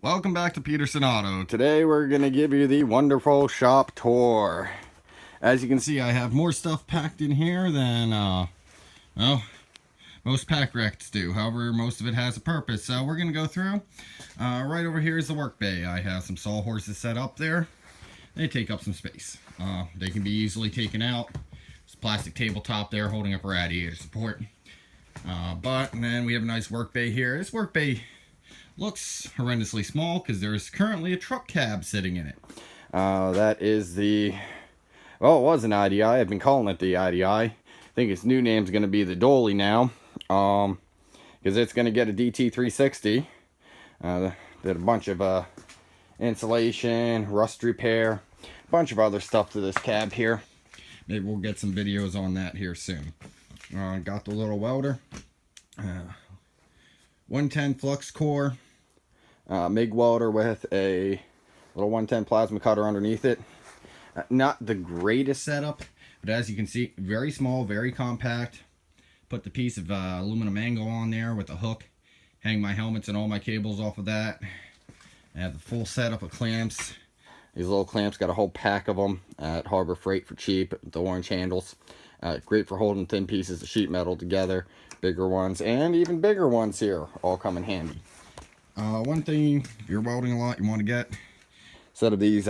Welcome back to Peterson Auto. Today we're going to give you the wonderful shop tour. As you can see, I have more stuff packed in here than, well, most pack wrecks do. However, most of it has a purpose. So we're going to go through. Right over here is the work bay. I have some sawhorses set up there. They take up some space. They can be easily taken out. There's a plastic tabletop there holding up radiator support. And then we have a nice work bay here. This work bay looks horrendously small because there's currently a truck cab sitting in it. That is the, well, it was an IDI. I've been calling it the IDI. I think its new name's going to be the Dolly now, because it's going to get a DT360. Did a bunch of insulation, rust repair, a bunch of other stuff to this cab here. Maybe we'll get some videos on that here soon. Got the little welder. 110 flux core, MIG welder with a little 110 plasma cutter underneath it. Not the greatest setup, but as you can see, very small, very compact. Put the piece of aluminum angle on there with a hook. Hang my helmets and all my cables off of that. I have the full setup of clamps. These little clamps, got a whole pack of them at Harbor Freight for cheap, the orange handles. Great for holding thin pieces of sheet metal together. Bigger ones and even bigger ones here all come in handy. One thing, if you're welding a lot, you want to get a set of these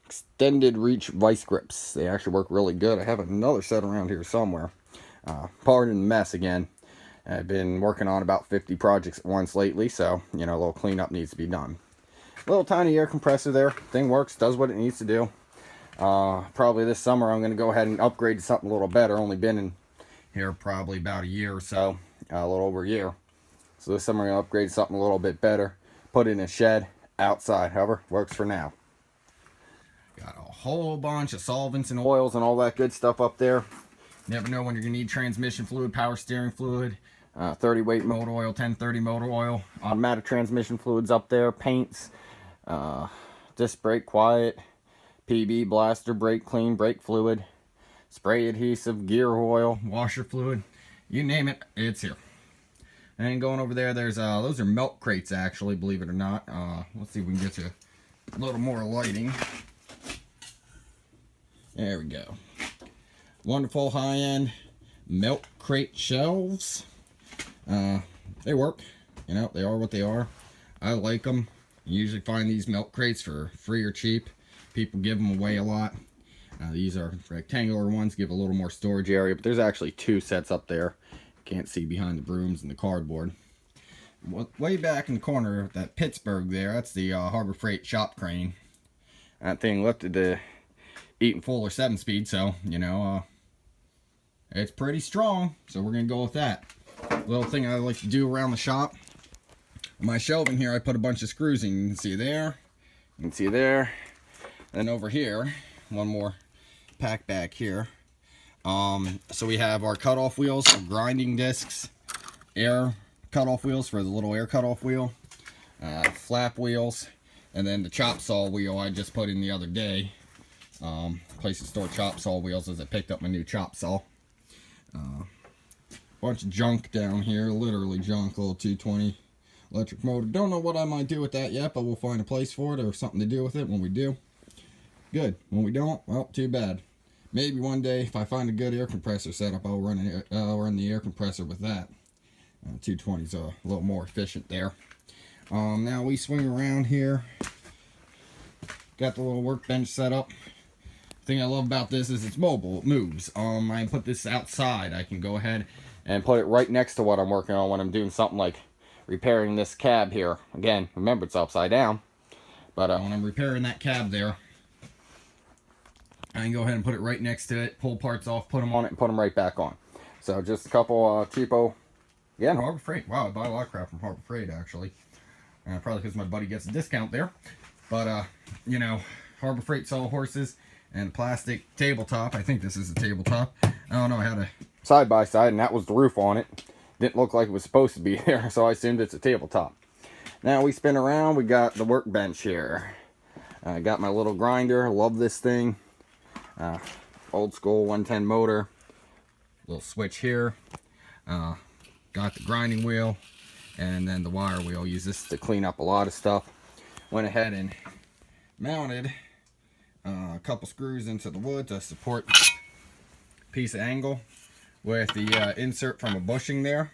extended reach vice grips. They actually work really good. I have another set around here somewhere. Pardon the mess again. I've been working on about 50 projects at once lately, so you know, a little cleanup needs to be done. Little tiny air compressor there. Thing works, does what it needs to do. Probably this summer I'm going to go ahead and upgrade to something a little better. Only been in here probably about a year or so, a little over a year. So this summer I'm going to upgrade to something a little bit better. Put it in a shed outside. However, works for now. Got a whole bunch of solvents and oils and all that good stuff up there. Never know when you're going to need transmission fluid, power steering fluid, 30 weight motor oil, 1030 motor oil, automatic transmission fluids up there, paints, disc brake quiet, PB, blaster, brake clean, brake fluid, spray adhesive, gear oil, washer fluid, you name it, it's here. And going over there, there's those are milk crates actually, believe it or not. Let's see if we can get you a little more lighting. There we go. Wonderful high-end milk crate shelves. They work, you know, they are what they are. I like them. You usually find these milk crates for free or cheap. People give them away a lot. These are rectangular ones, give a little more storage area, but there's actually two sets up there. Can't see behind the brooms and the cardboard. Way back in the corner of that Pittsburgh there, that's the Harbor Freight shop crane. That thing lifted the Eaton Fuller 7-speed, so, you know, it's pretty strong, so we're going to go with that. Little thing I like to do around the shop. On my shelving here, I put a bunch of screws in. You can see there, you can see there. Then over here, one more pack back here. So we have our cutoff wheels, grinding discs, air cutoff wheels for the little air cutoff wheel, flap wheels, and then the chop saw wheel I just put in the other day. Place to store chop saw wheels as I picked up my new chop saw. Bunch of junk down here, literally junk, little 220 electric motor. Don't know what I might do with that yet, but we'll find a place for it or something to do with it when we do. Good. When we don't, well, too bad. Maybe one day, if I find a good air compressor setup, I'll run the air compressor with that. 220's a little more efficient there. Now we swing around here. Got the little workbench set up. The thing I love about this is it's mobile. It moves. I put this outside. I can go ahead and put it right next to what I'm working on when I'm doing something like repairing this cab here. Again, remember it's upside down. But when I'm repairing that cab there, I can go ahead and put it right next to it, pull parts off, put them on it, and put them right back on. So just a couple cheapo, again, Harbor Freight. Wow, I buy a lot of crap from Harbor Freight, actually. Probably because my buddy gets a discount there. But, you know, Harbor Freight sawhorses and plastic tabletop. I think this is a tabletop. I don't know, I had a side-by-side, and that was the roof on it. Didn't look like it was supposed to be there, so I assumed it's a tabletop. Now we spin around, we got the workbench here. I got my little grinder, love this thing. Old school 110 motor, little switch here, got the grinding wheel, And then the wire wheel, use this to clean up a lot of stuff. Went ahead and mounted a couple screws into the wood to support a piece of angle with the insert from a bushing there.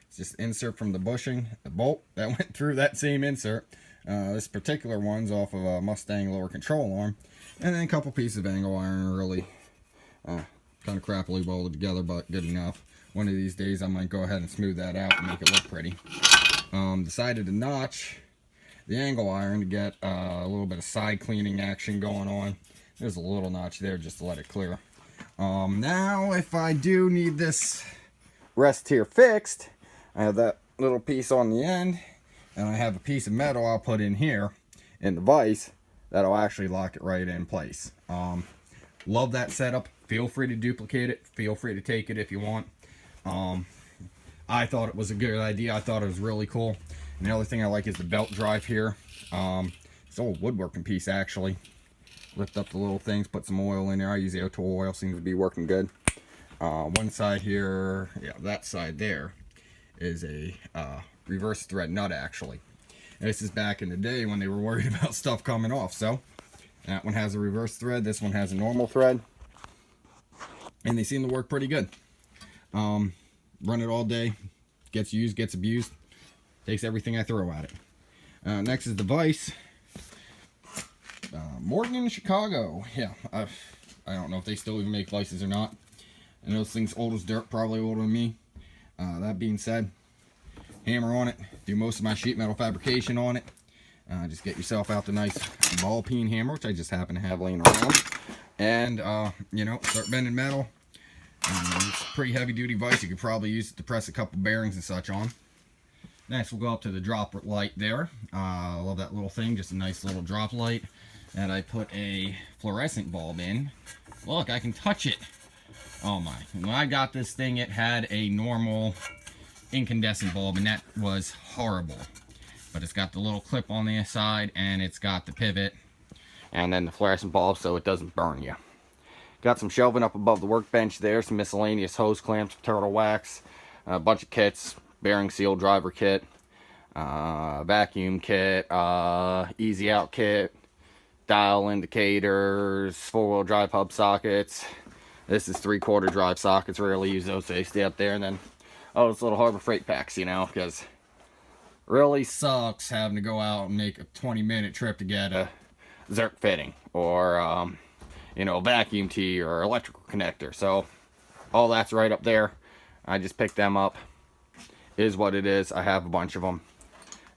It's just insert from the bushing, a bolt that went through that same insert. This particular one's off of a Mustang lower control arm. And then a couple pieces of angle iron, really kind of crappily welded together, but good enough. One of these days I might go ahead and smooth that out and make it look pretty. Decided to notch the angle iron to get a little bit of side cleaning action going on. There's a little notch there just to let it clear. Now if I do need this rest here fixed, I have that little piece on the end, and I have a piece of metal I'll put in here in the vise that'll actually lock it right in place. Love that setup. Feel free to duplicate it. Feel free to take it if you want. I thought it was a good idea. I thought it was really cool. And the other thing I like is the belt drive here. It's an old woodworking piece actually. Lift up the little things, put some oil in there. I use the Auto oil, seems to be working good. One side here, yeah, that side there is a reverse thread nut actually. And this is back in the day when they were worried about stuff coming off. So that one has a reverse thread, this one has a normal thread, and they seem to work pretty good. Run it all day, gets used, gets abused, takes everything I throw at it. Next is the vise. Morgan in Chicago. Yeah, I don't know if they still even make vices or not. And those things old as dirt, probably older than me. That being said, hammer on it, do most of my sheet metal fabrication on it. Just get yourself out the nice ball peen hammer, which I just happen to have laying around, and you know, start bending metal. It's a pretty heavy duty vise. You could probably use it to press a couple bearings and such on. Next we'll go up to the Droplet Light there. I love that little thing, just a nice little drop light. And I put a fluorescent bulb in. Look, I can touch it. Oh my. When I got this thing, it had a normal incandescent bulb, and that was horrible. But it's got the little clip on the side, and it's got the pivot, and then the fluorescent bulb so it doesn't burn you. Got some shelving up above the workbench there, some miscellaneous hose clamps, turtle wax, a bunch of kits, bearing seal driver kit, vacuum kit, easy out kit, dial indicators, 4-wheel drive hub sockets. This is 3/4 drive sockets, rarely use those, so they stay up there. And then, oh, it's little Harbor Freight packs, you know, because really sucks having to go out and make a 20-minute trip to get a Zerk fitting, or you know, vacuum tee or electrical connector. So all that's right up there. I just picked them up. Is what it is. I have a bunch of them.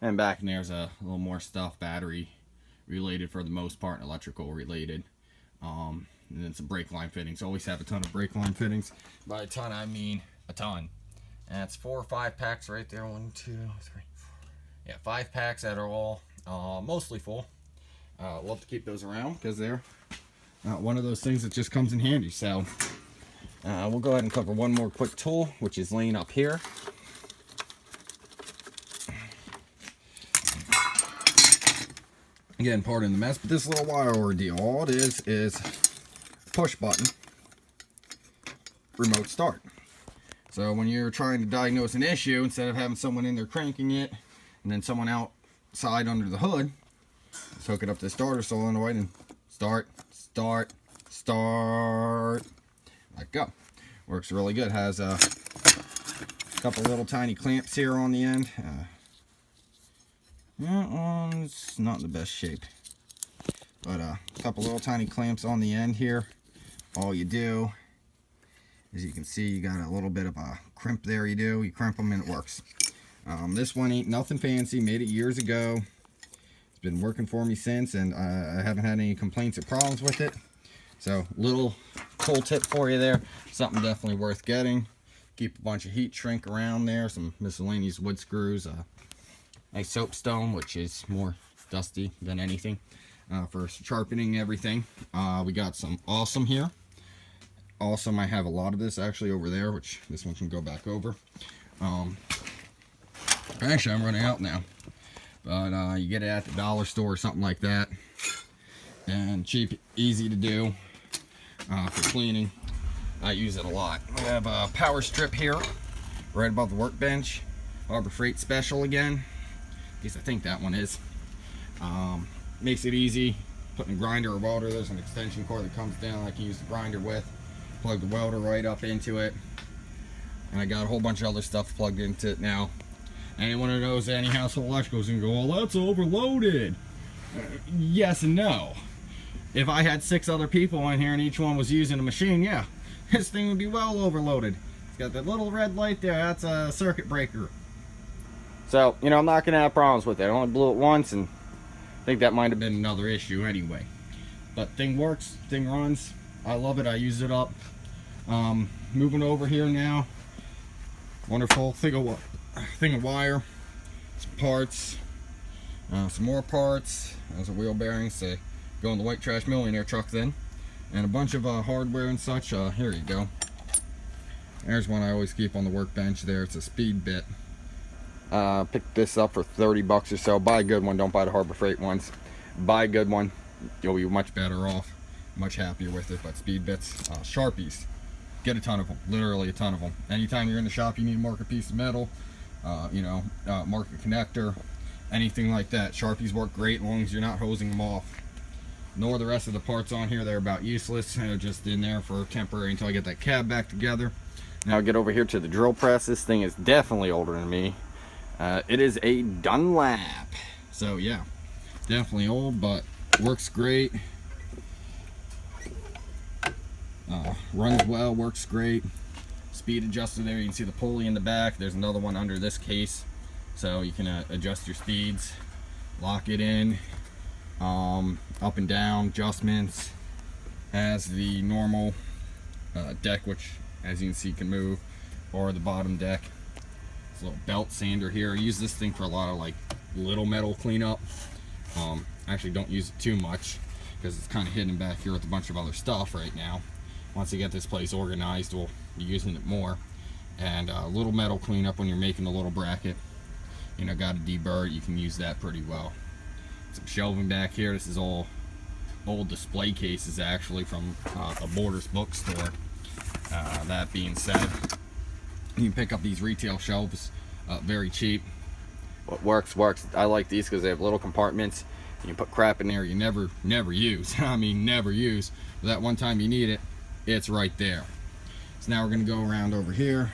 And back in there's a little more stuff, battery related for the most part, electrical related. And then some brake line fittings. Always have a ton of brake line fittings. By a ton, I mean a ton. And it's 4 or 5 packs right there. 1, 2, 3, 4. Yeah, 5 packs that are all mostly full. Love to keep those around because they're one of those things that just comes in handy. So we'll go ahead and cover one more quick tool, which is laying up here. Again, pardon the mess, but this little wire ordeal, all it is push button remote start. So when you're trying to diagnose an issue, instead of having someone in there cranking it and then someone outside under the hood, just hook it up to the starter solenoid and start, like go. Works really good. Has a couple little tiny clamps here on the end. That one's not in the best shape, but a couple little tiny clamps on the end here. All you do, as you can see, you got a little bit of a crimp there. You crimp them and it works. This one ain't nothing fancy. Made it years ago. It's been working for me since, and I haven't had any complaints or problems with it. So, little tool tip for you there. Something definitely worth getting. Keep a bunch of heat shrink around there. Some miscellaneous wood screws. Nice soapstone, which is more dusty than anything, for sharpening everything. We got some awesome here. Awesome, I have a lot of this actually over there, which this one can go back over. Actually, I'm running out now, but you get it at the dollar store or something like that, and cheap, easy to do for cleaning. I use it a lot. We have a power strip here right above the workbench. Harbor Freight Special again. At least I think that one is. Makes it easy. Putting a grinder or welder, there's an extension cord that comes down I can use the grinder with. Plug the welder right up into it. And I got a whole bunch of other stuff plugged into it now. Anyone who knows any household electricals can go, well, that's overloaded. Yes and no. If I had 6 other people in here and each one was using a machine, yeah, this thing would be well overloaded. It's got that little red light there, that's a circuit breaker. So, you know, I'm not going to have problems with it. I only blew it once, and I think that might have been another issue anyway. But thing works, thing runs. I love it, I use it up. Moving over here now. Wonderful thing of wire, some parts, some more parts. Those are wheel bearings. They go in the white trash millionaire truck then, and a bunch of hardware and such. Here you go. There's one I always keep on the workbench there. It's a speed bit. Picked this up for 30 bucks or so. Buy a good one, don't buy the Harbor Freight ones. Buy a good one, you'll be much better off, much happier with it. But speed bits, Sharpies, get a ton of them, literally a ton of them. Anytime you're in the shop you need to mark a piece of metal, mark a connector, anything like that. Sharpies work great as long as you're not hosing them off. Nor the rest of the parts on here, they're about useless. They're just in there for temporary until I get that cab back together. Now I'll get over here to the drill press. This thing is definitely older than me. It is a Dunlap. So yeah, definitely old, but works great. Runs well, works great. Speed adjuster there, you can see the pulley in the back. There's another one under this case, so you can adjust your speeds, lock it in, up and down adjustments. Has the normal deck, which as you can see can move, or the bottom deck. It's a little belt sander here. I use this thing for a lot of like little metal cleanup. Actually don't use it too much because it's kind of hidden back here with a bunch of other stuff right now. Once I get this place organized, we'll be using it more. And a little metal cleanup when you're making a little bracket. You know, got to deburr it, you can use that pretty well. Some shelving back here. This is all old display cases actually from a Borders bookstore. That being said, you can pick up these retail shelves very cheap. What works. I like these because they have little compartments. You can put crap in there you never use. I mean, never use. But that one time you need it, it's right there. So now we're going to go around over here.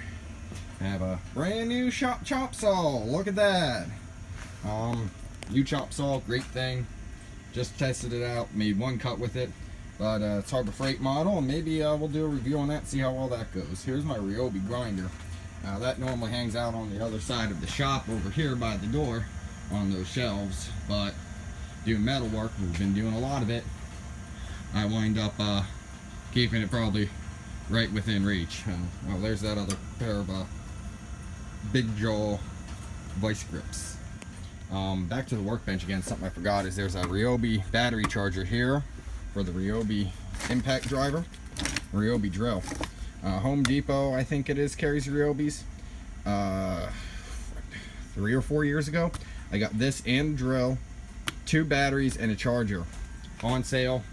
I have a brand new chop saw. Look at that. New chop saw, great thing. Just tested it out, made one cut with it. But it's Harbor Freight model, and maybe we'll do a review on that and see how well that goes. Here's my Ryobi grinder. That normally hangs out on the other side of the shop over here by the door on those shelves. But doing metal work, we've been doing a lot of it. I wind up keeping it probably right within reach. Well, there's that other pair of big jaw vice grips. Back to the workbench again. Something I forgot is there's a Ryobi battery charger here for the Ryobi impact driver. Ryobi drill. Home Depot, I think it is, carries Ryobis. 3 or 4 years ago, I got this and drill, 2 batteries, and a charger on sale.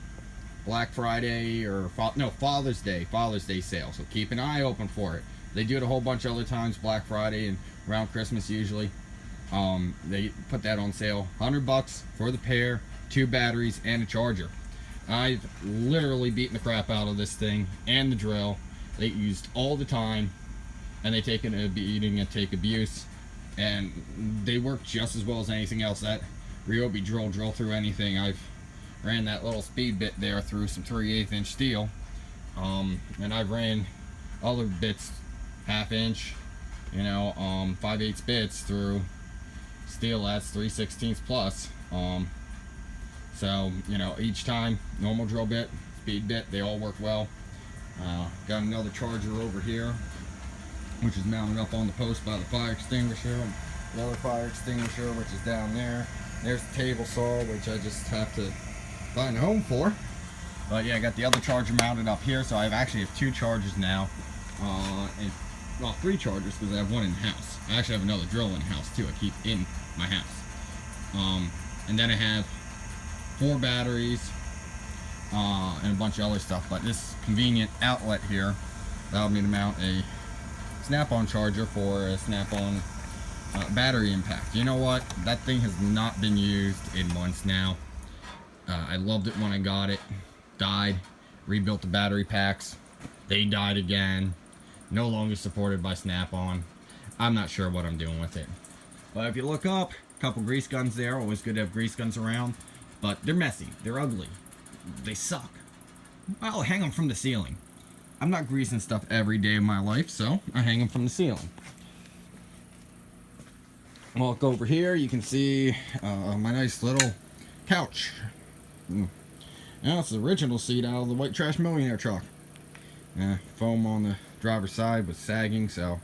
Black Friday or Father's Day sale. So keep an eye open for it. They do it a whole bunch of other times, Black Friday and around Christmas usually. They put that on sale. 100 bucks for the pair, 2 batteries, and a charger. I've literally beaten the crap out of this thing and the drill. They used all the time, and they take a beating and take abuse, and they work just as well as anything else. That Ryobi drill through anything. I've ran that little speed bit there through some 3/8 inch steel, and I've ran other bits, 1/2 inch, 5/8 bits through steel that's 3/16 plus. So each time, normal drill bit, speed bit, they all work well. Got another charger over here, which is mounted up on the post by the fire extinguisher. Another fire extinguisher, which is down there. There's the table saw, which I just have to find a home for. But yeah, I got the other charger mounted up here, so I actually have 2 chargers now. Well, 3 chargers because I have one in the house. I actually have another drill in the house too. I keep in my house. And then I have 4 batteries and a bunch of other stuff. But this convenient outlet here allowed me to mount a snap-on charger for a snap-on Battery impact. You know what? That thing has not been used in months now. I loved it when I got it. Died. Rebuilt the battery packs. They died again. No longer supported by Snap-on. I'm not sure what I'm doing with it. But if you look up, a couple grease guns there. Always good to have grease guns around. But they're messy. They're ugly. They suck. I'll hang them from the ceiling. I'm not greasing stuff every day of my life, so I hang them from the ceiling. Walk over here, you can see my nice little couch. Now it's the original seat out of the White Trash Millionaire truck. Foam on the driver's side was sagging, so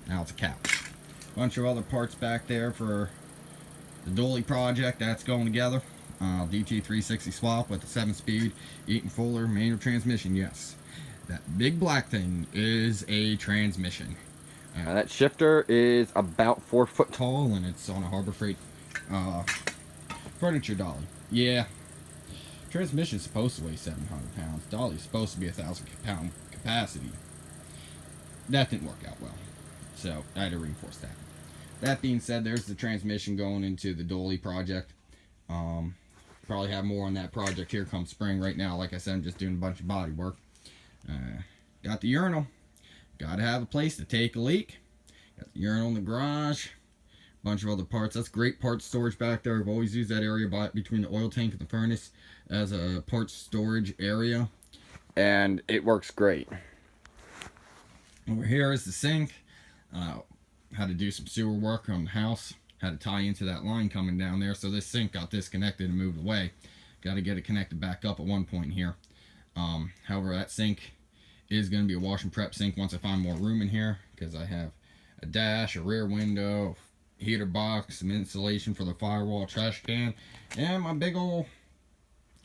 now it's a couch. Bunch of other parts back there for the dolly project that's going together. DT360 swap with a 7-speed Eaton Fuller manual transmission. Yes, that big black thing is a transmission. That shifter is about 4 foot tall, and it's on a Harbor Freight furniture dolly. Yeah, transmission's supposed to weigh 700 pounds. Dolly's supposed to be 1,000-pound capacity. That didn't work out well, so I had to reinforce that. That being said, there's the transmission going into the dolly project. Probably have more on that project here come spring. Right now, like I said, I'm just doing a bunch of body work. Got the urinal. Gotta have a place to take a leak. Got the urinal in the garage. Bunch of other parts. That's great parts storage back there. I've always used that area between the oil tank and the furnace as a parts storage area, and it works great. Over here is the sink. Had to do some sewer work on the house. Had to tie into that line coming down there, so this sink got disconnected and moved away. Got to get it connected back up at one point here. However, that sink is going to be a wash and prep sink once I find more room in here, because I have a dash, a rear window, heater box, some insulation for the firewall, trash can, and my big old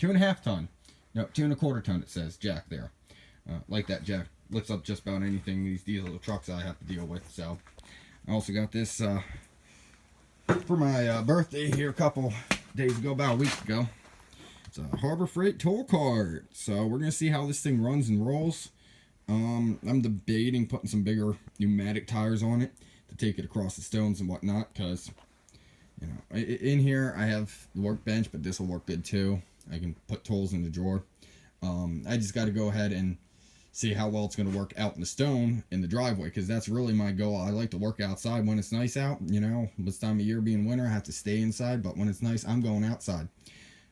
2.5 ton, no, 2.25 ton it says, jack there. Like that jack lifts up just about anything these diesel trucks I have to deal with. So I also got this for my birthday here a couple days ago, about a week ago. It's a Harbor Freight toll cart. So we're going to see how this thing runs and rolls. I'm debating putting some bigger pneumatic tires on it to take it across the stones and whatnot, because, you know, in here I have the workbench, but this will work good too. I can put tools in the drawer. I just got to go ahead and see how well it's going to work out in the stone in the driveway, because that's really my goal. I like to work outside when it's nice out. You know, this time of year being winter, I have to stay inside, but when it's nice, I'm going outside.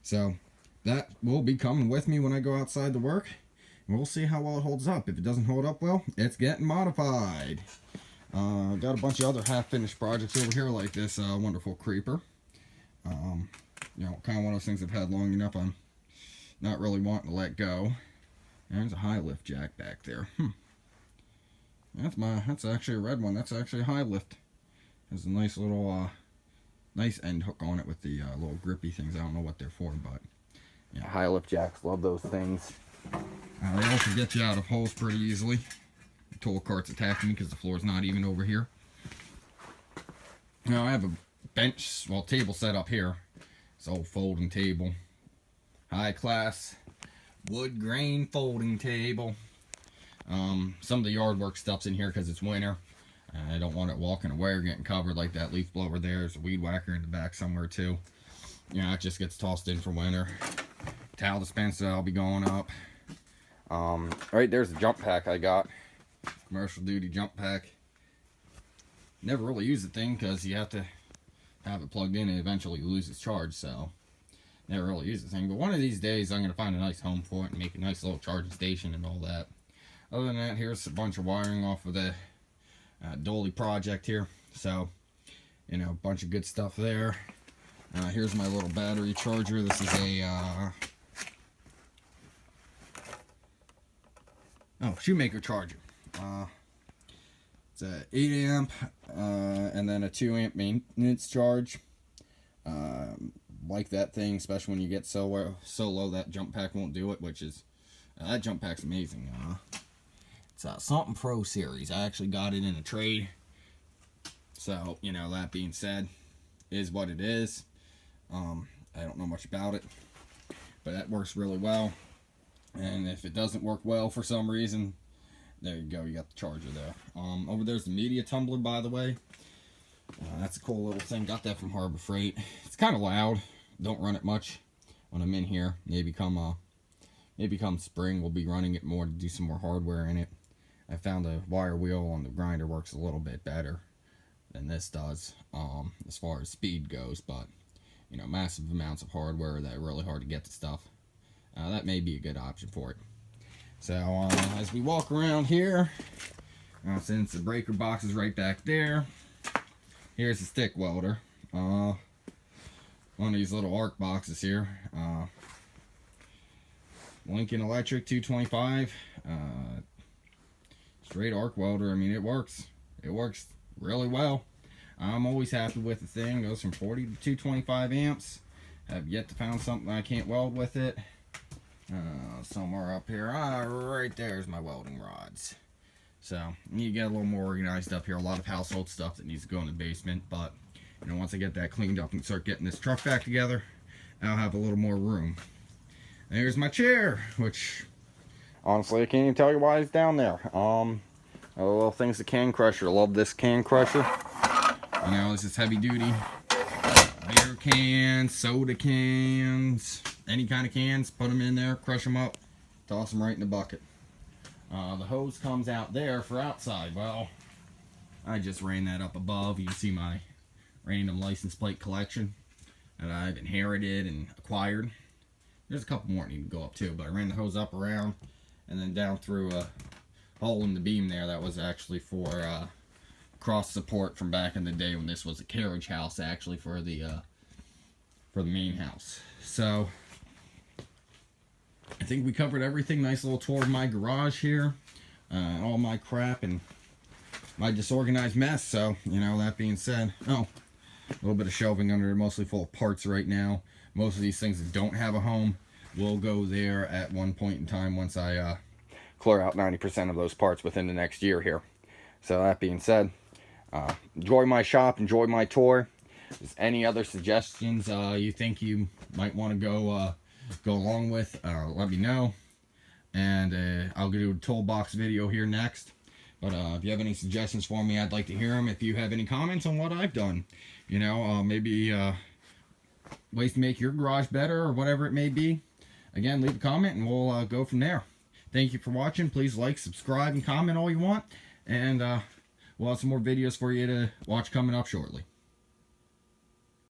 So that will be coming with me when I go outside to work. We'll see how well it holds up. If it doesn't hold up well, it's getting modified. Got a bunch of other half-finished projects over here, like this wonderful creeper. You know, kind of one of those things I've had long enough I'm not really wanting to let go. And there's a high lift jack back there. That's actually a red one. That's actually a high lift. There's a nice little nice end hook on it with the little grippy things. I don't know what they're for, but yeah, high lift jacks, love those things. They also get you out of holes pretty easily. The toll cart's attacking me because the floor's not even over here. Now I have a bench, well, table set up here. It's an old folding table. High class wood grain folding table. Some of the yard work stuff's in here because it's winter. I don't want it walking away or getting covered like that leaf blower there. There's a weed whacker in the back somewhere too. You know, it just gets tossed in for winter. Towel dispenser I'll be going up. Right there's the jump pack I got. Commercial duty jump pack. Never really use the thing because you have to have it plugged in and eventually lose its charge, so never really use the thing. But one of these days I'm going to find a nice home for it and make a nice little charging station and all that. Other than that, here's a bunch of wiring off of the dolly project here. So, you know, a bunch of good stuff there. Here's my little battery charger. This is a Shoemaker charger. It's a 8 amp and then a 2 amp maintenance charge. Like that thing, especially when you get so low that jump pack won't do it, which is that jump pack's amazing. It's a Something Pro series. I actually got it in a trade. So, you know, that being said, is what it is. I don't know much about it, but that works really well. And if it doesn't work well for some reason, there you go, you got the charger there. Over there's the media tumbler, by the way. That's a cool little thing. Got that from Harbor Freight. It's kind of loud. Don't run it much when I'm in here. Maybe come spring, we'll be running it more to do some more hardware in it. I found the wire wheel on the grinder works a little bit better than this does, as far as speed goes. But you know, massive amounts of hardware that are really hard to get to stuff. That may be a good option for it. So as we walk around here, since the breaker box is right back there, here's the stick welder. One of these little arc boxes here. Lincoln Electric 225. Straight arc welder. I mean, it works. It works really well. I'm always happy with the thing. Goes from 40 to 225 amps. Have yet to find something I can't weld with it. Somewhere up here. Right there's my welding rods. So, I need to get a little more organized up here. A lot of household stuff that needs to go in the basement. But, you know, once I get that cleaned up and start getting this truck back together, I'll have a little more room. And here's my chair, which, honestly, I can't even tell you why it's down there. A little thing's the can crusher. Love this can crusher. You know, this is heavy duty. Beer cans, soda cans, any kind of cans, put them in there, crush them up, toss them right in the bucket. The hose comes out there for outside. Well, I just ran that up above. You can see my random license plate collection that I've inherited and acquired. There's a couple more that need to go up too, but I ran the hose up around and then down through a hole in the beam there. That was actually for cross support from back in the day when this was a carriage house, actually, for the main house. So I think we covered everything. Nice little tour of my garage here, all my crap and my disorganized mess. So, you know, that being said, a little bit of shelving under there, mostly full of parts right now. Most of these things that don't have a home will go there at one point in time once I clear out 90% of those parts within the next year here. So that being said, enjoy my shop, enjoy my tour. If there's any other suggestions you think you might want to go along with, let me know. And I'll do a toolbox video here next. But if you have any suggestions for me, I'd like to hear them. If you have any comments on what I've done, you know, maybe ways to make your garage better or whatever it may be, again, leave a comment and we'll go from there. Thank you for watching. Please like, subscribe, and comment all you want. And we'll have some more videos for you to watch coming up shortly.